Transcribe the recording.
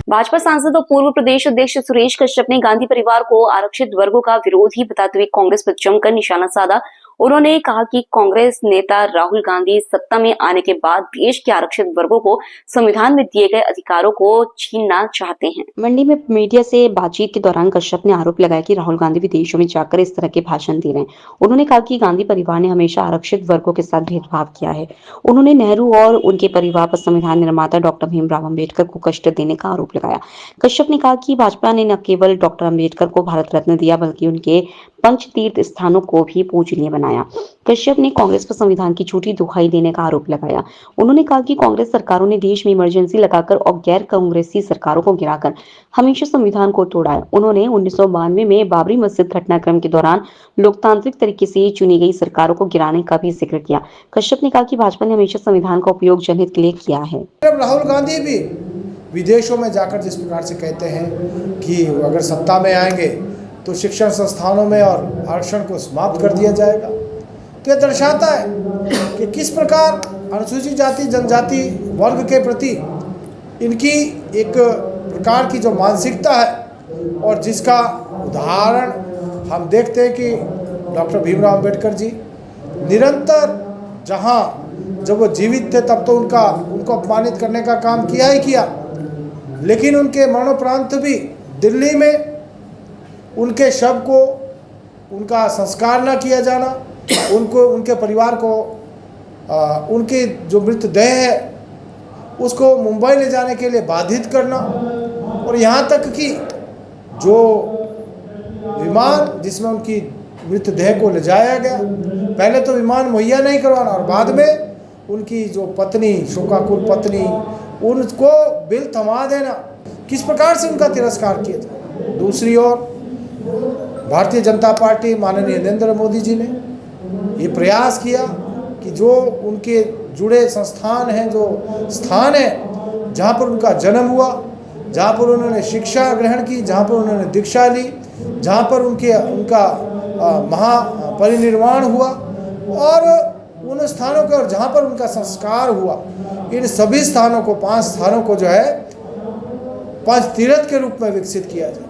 भाजपा सांसद और पूर्व प्रदेश अध्यक्ष सुरेश कश्यप ने गांधी परिवार को आरक्षित वर्गों का विरोधी बताते हुए कांग्रेस पर जमकर निशाना साधा। उन्होंने कहा कि कांग्रेस नेता राहुल गांधी सत्ता में आने के बाद देश के आरक्षित वर्गों को संविधान में दिए गए अधिकारों को छीनना चाहते हैं। मंडी में मीडिया से बातचीत के दौरान कश्यप ने आरोप लगाया कि राहुल गांधी विदेशों में जाकर इस तरह के भाषण दे रहे हैं। उन्होंने कहा कि गांधी परिवार ने हमेशा आरक्षित वर्गों के साथ भेदभाव किया है। उन्होंने नेहरू और उनके परिवार पर संविधान निर्माता डॉक्टर भीमराव अम्बेडकर को कष्ट देने का आरोप लगाया। कश्यप ने कहा कि भाजपा ने न केवल डॉक्टर अम्बेडकर को भारत रत्न दिया बल्कि उनके पंचतीर्थ स्थानों को भी पूजनीय बनाया। कश्यप ने कांग्रेस पर संविधान की झूठी दुहाई देने का आरोप लगाया। उन्होंने कहा कि कांग्रेस सरकारों ने देश में इमरजेंसी लगाकर और गैर कांग्रेसी सरकारों को गिराकर हमेशा संविधान को तोड़ा है। उन्होंने 1992 में बाबरी मस्जिद घटनाक्रम के दौरान लोकतांत्रिक तरीके से चुनी गई सरकारों को गिराने का भी जिक्र किया। कश्यप ने कहा कि भाजपा ने हमेशा संविधान का उपयोग जनहित के लिए किया है। राहुल गांधी भी विदेशों में जाकर जिस प्रकार से कहते हैं कि अगर सत्ता में आएंगे तो शिक्षण संस्थानों में और आरक्षण को समाप्त कर दिया जाएगा, तो यह दर्शाता है कि किस प्रकार अनुसूचित जाति जनजाति वर्ग के प्रति इनकी एक प्रकार की जो मानसिकता है, और जिसका उदाहरण हम देखते हैं कि डॉक्टर भीमराव अम्बेडकर जी निरंतर जब वो जीवित थे तब तो उनको अपमानित करने का काम किया ही किया, लेकिन उनके मरणोपरांत भी दिल्ली में उनके शव को उनका संस्कार न किया जाना, उनके परिवार को उनके जो मृतदेह है उसको मुंबई ले जाने के लिए बाधित करना, और यहाँ तक कि जो विमान जिसमें उनकी मृतदेह को ले जाया गया, पहले तो विमान मुहैया नहीं करवाना और बाद में उनकी जो पत्नी शोकाकुल पत्नी उनको बिल थमा देना, किस प्रकार से उनका तिरस्कार किया जाए। दूसरी ओर भारतीय जनता पार्टी माननीय नरेंद्र मोदी जी ने ये प्रयास किया कि जो उनके जुड़े संस्थान हैं, जो स्थान है जहाँ पर उनका जन्म हुआ, जहाँ पर उन्होंने शिक्षा ग्रहण की, जहाँ पर उन्होंने दीक्षा ली, जहाँ पर उनका महापरिनिर्वाण हुआ, और उन स्थानों के और जहाँ पर उनका संस्कार हुआ, इन सभी स्थानों को 5 स्थानों को जो है 5 तीर्थ के रूप में विकसित किया जाए।